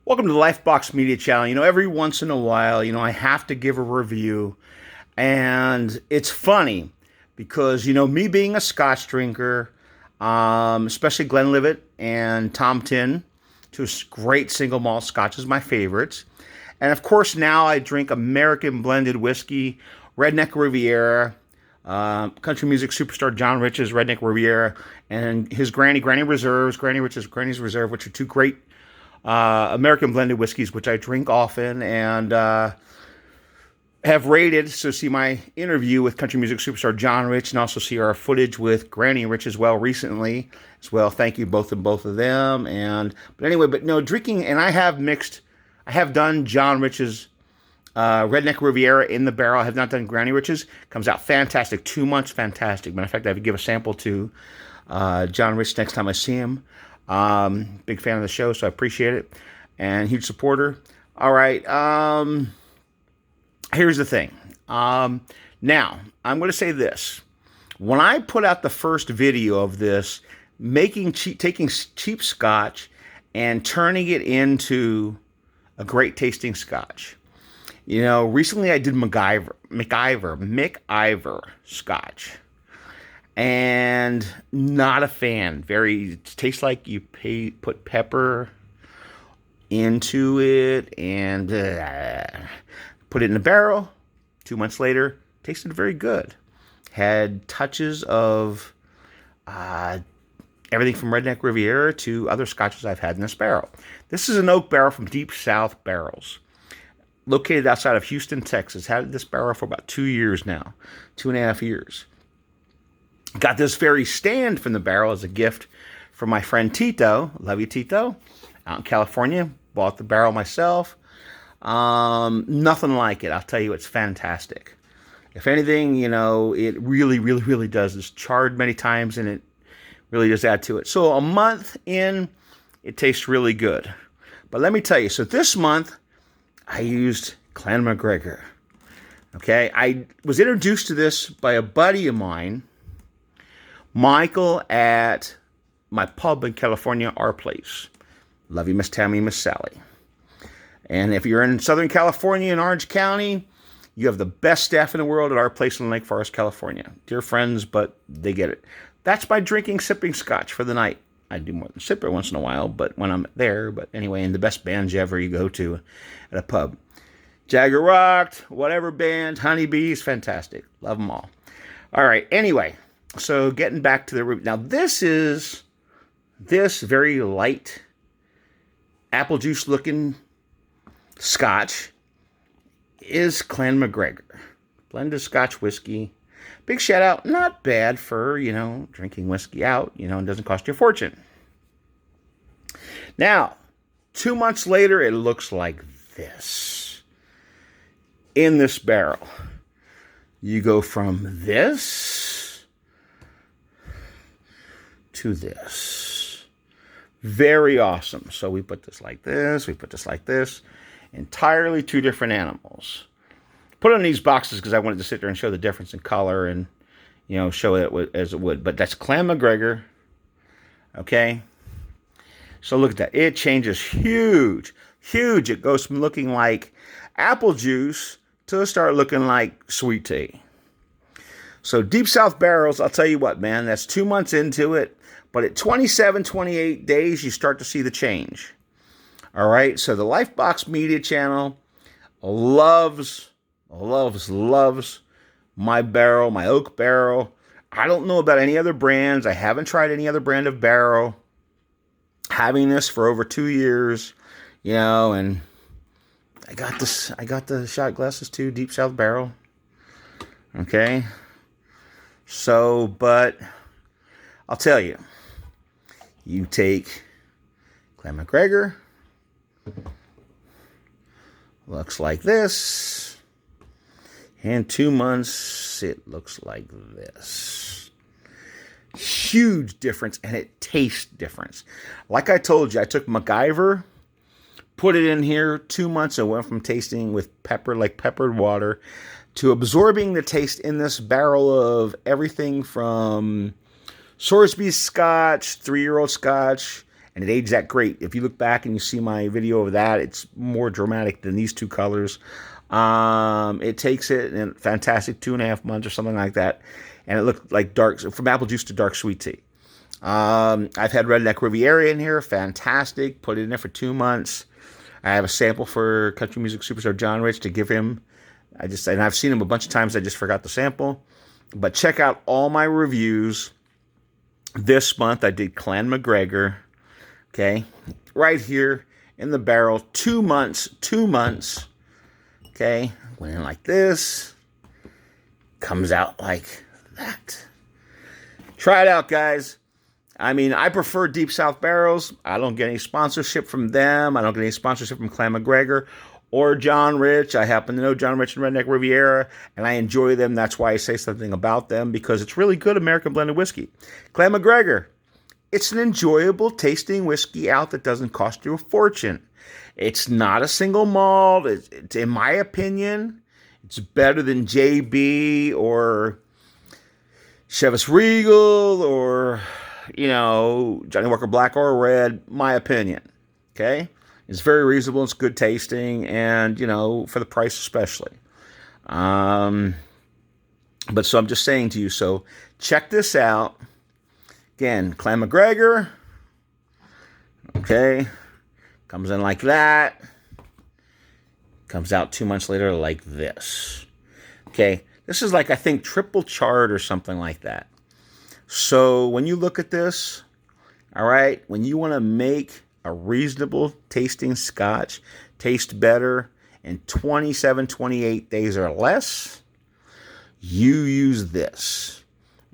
Welcome to the Lifebox Media Channel. Every once in a while, I have to give a review. And it's funny because, me being a Scotch drinker, especially Glenlivet and Tom Tin, two great single malt scotches, my favorites. And of course, now I drink American blended whiskey, Redneck Riviera, country music superstar John Rich's Redneck Riviera, and his Granny Reserves, Granny Rich's Granny's Reserve, which are two great American blended whiskeys, which I drink often and have rated. So see my interview with country music superstar John Rich, and also see our footage with Granny Rich as well recently as well. Thank you both of them. But anyway, drinking, and I have done John Rich's Redneck Riviera in the barrel. I have not done Granny Rich's. Comes out fantastic. 2 months, fantastic. Matter of fact, I would give a sample to John Rich next time I see him. Big fan of the show, so I appreciate it. And huge supporter. All right. Here's the thing. Now, I'm going to say this. When I put out the first video of this, taking cheap Scotch and turning it into a great tasting Scotch. Recently I did McIver Scotch. And not a fan. It tastes like you put pepper into it and put it in a barrel. 2 months later, tasted very good. Had touches of everything from Redneck Riviera to other scotches I've had in this barrel. This is an oak barrel from Deep South Barrels, located outside of Houston, Texas. Had this barrel for about 2 years now, 2.5 years. Got this very stand from the barrel as a gift from my friend Tito. Love you, Tito. Out in California. Bought the barrel myself. Nothing like it. I'll tell you, it's fantastic. If anything, it really, really, really does. It's charred many times, and it really does add to it. So a month in, it tastes really good. But let me tell you, so this month, I used Clan MacGregor. Okay? I was introduced to this by a buddy of mine, Michael, at my pub in California, Our Place. Love you, Miss Tammy, Miss Sally. And if you're in Southern California in Orange County, you have the best staff in the world at Our Place in Lake Forest, California. Dear friends, but they get it. That's by sipping Scotch for the night. I do more than sip it once in a while, but when I'm there, but anyway, in the best bands ever you go to at a pub. Jagger Rocked, whatever band, Honeybees, fantastic. Love them all. All right, anyway. So getting back to the root. Now this very light apple juice looking Scotch is Clan MacGregor. Blended Scotch whiskey. Big shout out. Not bad for, drinking whiskey out, and doesn't cost you a fortune. Now, 2 months later, it looks like this. In this barrel. You go from this to this. Very awesome. So we put this like this, we put this like this. Entirely two different animals. Put it in these boxes because I wanted to sit there and show the difference in color and, show it as it would. But that's Clan MacGregor. Okay. So look at that. It changes huge. Huge. It goes from looking like apple juice to start looking like sweet tea. So Deep South Barrels, I'll tell you what, man, that's 2 months into it. But at 27, 28 days, you start to see the change. All right, so the Lifebox Media Channel loves my barrel, my oak barrel. I don't know about any other brands. I haven't tried any other brand of barrel. Having this for over 2 years, and I got the shot glasses too, Deep South Barrel. Okay. So, but I'll tell you, you take Clan MacGregor, looks like this, and 2 months, it looks like this. Huge difference, and it tastes different. Like I told you, I took MacIver, put it in here 2 months, and went from tasting with pepper, like peppered water, to absorbing the taste in this barrel of everything from Sorsby's Scotch, 3-year-old Scotch, and it aged that great. If you look back and you see my video of that, it's more dramatic than these two colors. It takes it in fantastic 2.5 months or something like that, and it looked like dark, from apple juice to dark sweet tea. I've had Redneck Riviera in here, fantastic. Put it in there for 2 months. I have a sample for country music superstar John Rich to give him. And I've seen him a bunch of times. I just forgot the sample. But check out all my reviews. This month I did Clan McGregor. Okay, right here in the barrel. 2 months. 2 months. Okay, went in like this. Comes out like that. Try it out, guys. I mean, I prefer Deep South barrels. I don't get any sponsorship from them. I don't get any sponsorship from Clan McGregor or John Rich. I happen to know John Rich and Redneck Riviera, and I enjoy them. That's why I say something about them, because it's really good American blended whiskey. Clan McGregor, it's an enjoyable tasting whiskey out that doesn't cost you a fortune. It's not a single malt. It's, in my opinion, it's better than JB or Chivas Regal or, Johnny Walker Black or Red, my opinion. Okay? It's very reasonable. It's good tasting, and, for the price especially. But so I'm just saying to you, so check this out. Again, Clan McGregor. Okay. Comes in like that. Comes out 2 months later like this. Okay. This is like, I think, triple charred or something like that. So when you look at this, all right, when you want to make a reasonable tasting scotch taste better in 27, 28 days or less, you use this.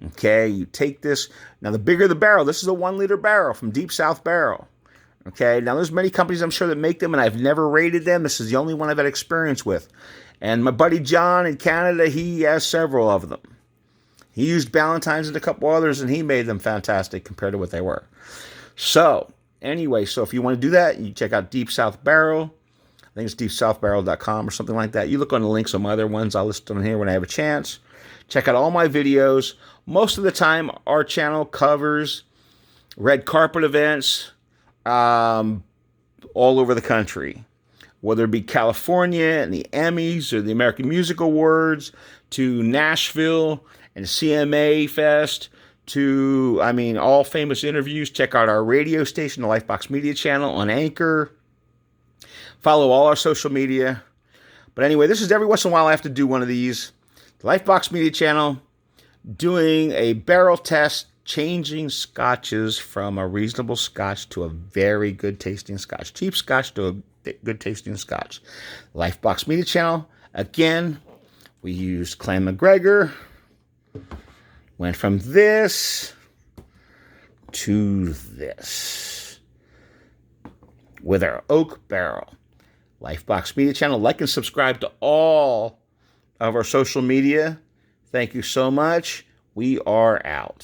Okay, you take this. Now, the bigger the barrel, this is a 1 liter barrel from Deep South Barrel. Okay, now there's many companies I'm sure that make them, and I've never rated them. This is the only one I've had experience with. And my buddy John in Canada, he has several of them. He used Ballantyne's and a couple others, and he made them fantastic compared to what they were. So, anyway, so if you want to do that, you check out Deep South Barrel. I think it's deepsouthbarrel.com or something like that. You look on the links on my other ones. I'll list them here when I have a chance. Check out all my videos. Most of the time, our channel covers red carpet events all over the country. Whether it be California and the Emmys or the American Music Awards, to Nashville and CMA Fest, to, all famous interviews. Check out our radio station, the Lifebox Media channel on Anchor. Follow all our social media. But anyway, this is every once in a while I have to do one of these. The Lifebox Media channel, doing a barrel test, changing scotches from a reasonable scotch to a very good tasting scotch. Cheap scotch to a good tasting scotch. Lifebox Media channel, again, we used Clan McGregor. Went from this to this with our oak barrel. Lifebox Media channel. Like and subscribe to all of our social media. Thank you so much. We are out.